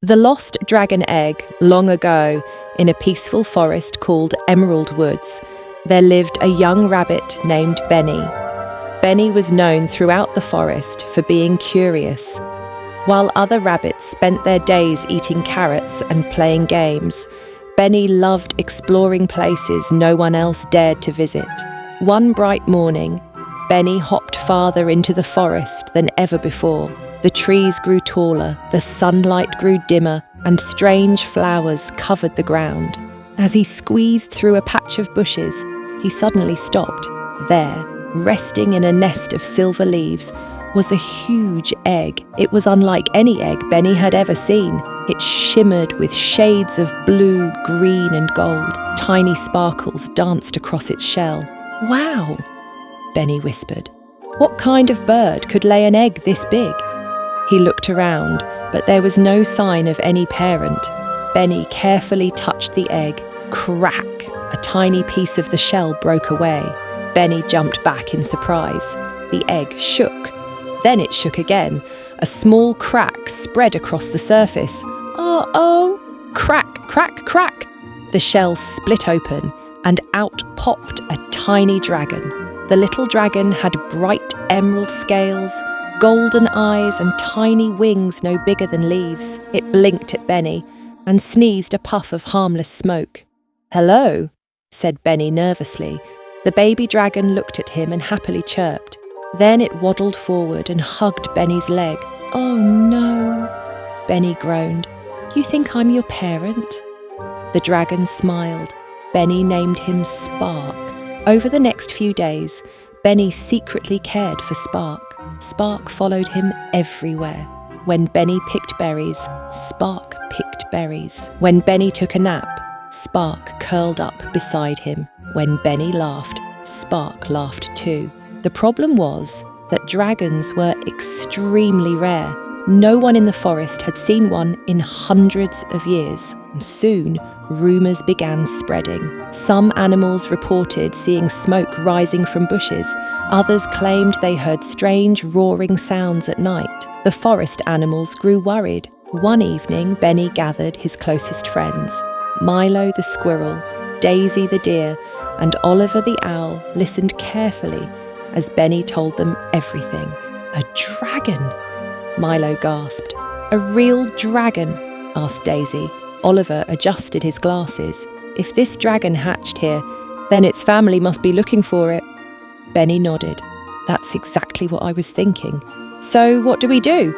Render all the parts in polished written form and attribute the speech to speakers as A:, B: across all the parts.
A: The lost dragon egg. Long ago, in a peaceful forest called Emerald Woods, there lived a young rabbit named Benny. Benny was known throughout the forest for being curious. While other rabbits spent their days eating carrots and playing games, Benny loved exploring places no one else dared to visit. One bright morning, Benny hopped farther into the forest than ever before. The trees grew taller, the sunlight grew dimmer, and strange flowers covered the ground. As he squeezed through a patch of bushes, he suddenly stopped. There, resting in a nest of silver leaves, was a huge egg. It was unlike any egg Benny had ever seen. It shimmered with shades of blue, green, and gold. Tiny sparkles danced across its shell. "Wow," Benny whispered. "What kind of bird could lay an egg this big?" He looked around, but there was no sign of any parent. Benny carefully touched the egg. Crack! A tiny piece of the shell broke away. Benny jumped back in surprise. The egg shook. Then it shook again. A small crack spread across the surface. Oh! Crack, crack, crack! The shell split open, and out popped a tiny dragon. The little dragon had bright emerald scales, golden eyes, and tiny wings no bigger than leaves. It blinked at Benny and sneezed a puff of harmless smoke. "Hello," said Benny nervously. The baby dragon looked at him and happily chirped. Then it waddled forward and hugged Benny's leg. "Oh no," Benny groaned. "You think I'm your parent?" The dragon smiled. Benny named him Spark. Over the next few days, Benny secretly cared for Spark. Spark followed him everywhere. When Benny picked berries, Spark picked berries. When Benny took a nap, Spark curled up beside him. When Benny laughed, Spark laughed too. The problem was that dragons were extremely rare. No one in the forest had seen one in hundreds of years. Soon, rumours began spreading. Some animals reported seeing smoke rising from bushes. Others claimed they heard strange roaring sounds at night. The forest animals grew worried. One evening, Benny gathered his closest friends. Milo the squirrel, Daisy the deer, and Oliver the owl listened carefully as Benny told them everything. "A dragon!" Milo gasped. "A real dragon?" asked Daisy. Oliver adjusted his glasses. "If this dragon hatched here, then its family must be looking for it." Benny nodded. "That's exactly what I was thinking." "So what do we do?"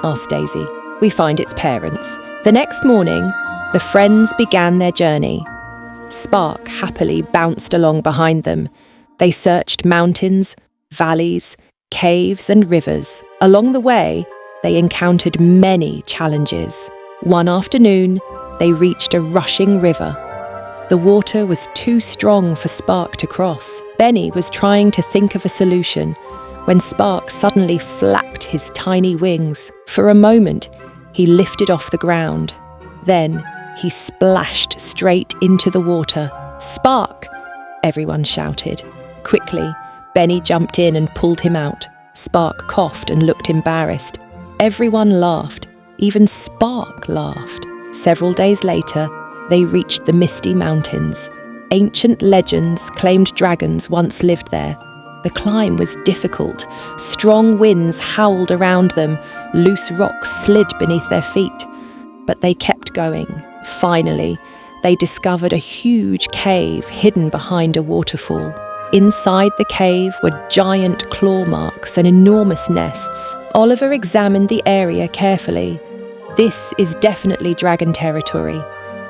A: asked Daisy. "We find its parents." The next morning, the friends began their journey. Spark happily bounced along behind them. They searched mountains, valleys, caves, and rivers. Along the way, they encountered many challenges. One afternoon, they reached a rushing river. The water was too strong for Spark to cross. Benny was trying to think of a solution when Spark suddenly flapped his tiny wings. For a moment, he lifted off the ground. Then he splashed straight into the water. "Spark!" everyone shouted. Quickly, Benny jumped in and pulled him out. Spark coughed and looked embarrassed. Everyone laughed. Even Spark laughed. Several days later, they reached the Misty Mountains. Ancient legends claimed dragons once lived there. The climb was difficult. Strong winds howled around them. Loose rocks slid beneath their feet. But they kept going. Finally, they discovered a huge cave hidden behind a waterfall. Inside the cave were giant claw marks and enormous nests. Oliver examined the area carefully. "This is definitely dragon territory."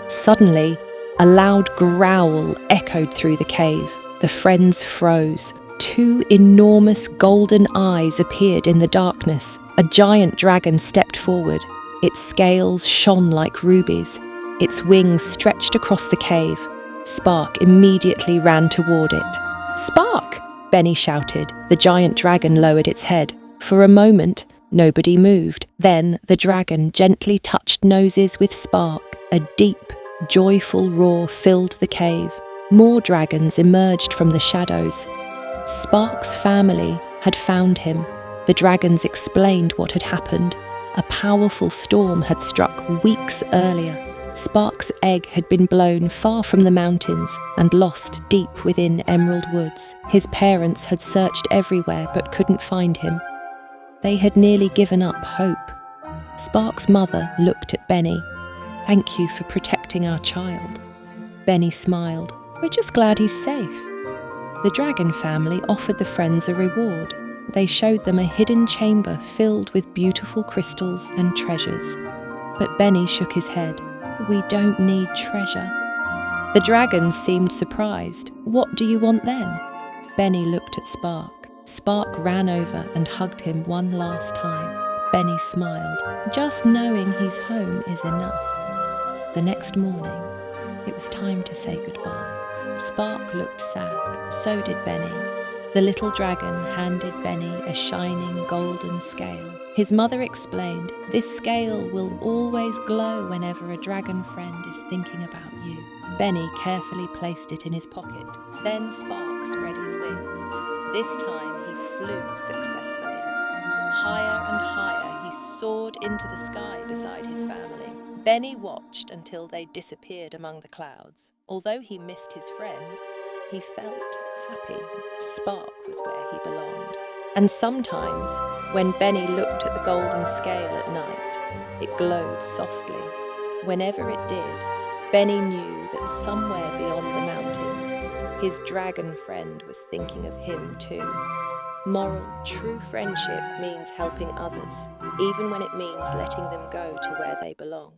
A: Suddenly, a loud growl echoed through the cave. The friends froze. Two enormous golden eyes appeared in the darkness. A giant dragon stepped forward. Its scales shone like rubies. Its wings stretched across the cave. Spark immediately ran toward it. "Spark!" Benny shouted. The giant dragon lowered its head. For a moment, nobody moved. Then the dragon gently touched noses with Spark. A deep, joyful roar filled the cave. More dragons emerged from the shadows. Spark's family had found him. The dragons explained what had happened. A powerful storm had struck weeks earlier. Spark's egg had been blown far from the mountains and lost deep within Emerald Woods. His parents had searched everywhere but couldn't find him. They had nearly given up hope. Spark's mother looked at Benny. "Thank you for protecting our child." Benny smiled. "We're just glad he's safe." The dragon family offered the friends a reward. They showed them a hidden chamber filled with beautiful crystals and treasures. But Benny shook his head. "We don't need treasure." The dragons seemed surprised. "What do you want then?" Benny looked at Spark. Spark ran over and hugged him one last time. Benny smiled. "Just knowing he's home is enough." The next morning, it was time to say goodbye. Spark looked sad. So did Benny. The little dragon handed Benny a shining golden scale. His mother explained, "This scale will always glow whenever a dragon friend is thinking about you." Benny carefully placed it in his pocket. Then Spark spread his wings. This time he flew successfully. Higher and higher he soared into the sky beside his family. Benny watched until they disappeared among the clouds. Although he missed his friend, he felt happy. Spark was where he belonged. And sometimes, when Benny looked at the golden scale at night, it glowed softly. Whenever it did, Benny knew that somewhere beyond the mountains, his dragon friend was thinking of him too. Moral, true friendship means helping others, even when it means letting them go to where they belong.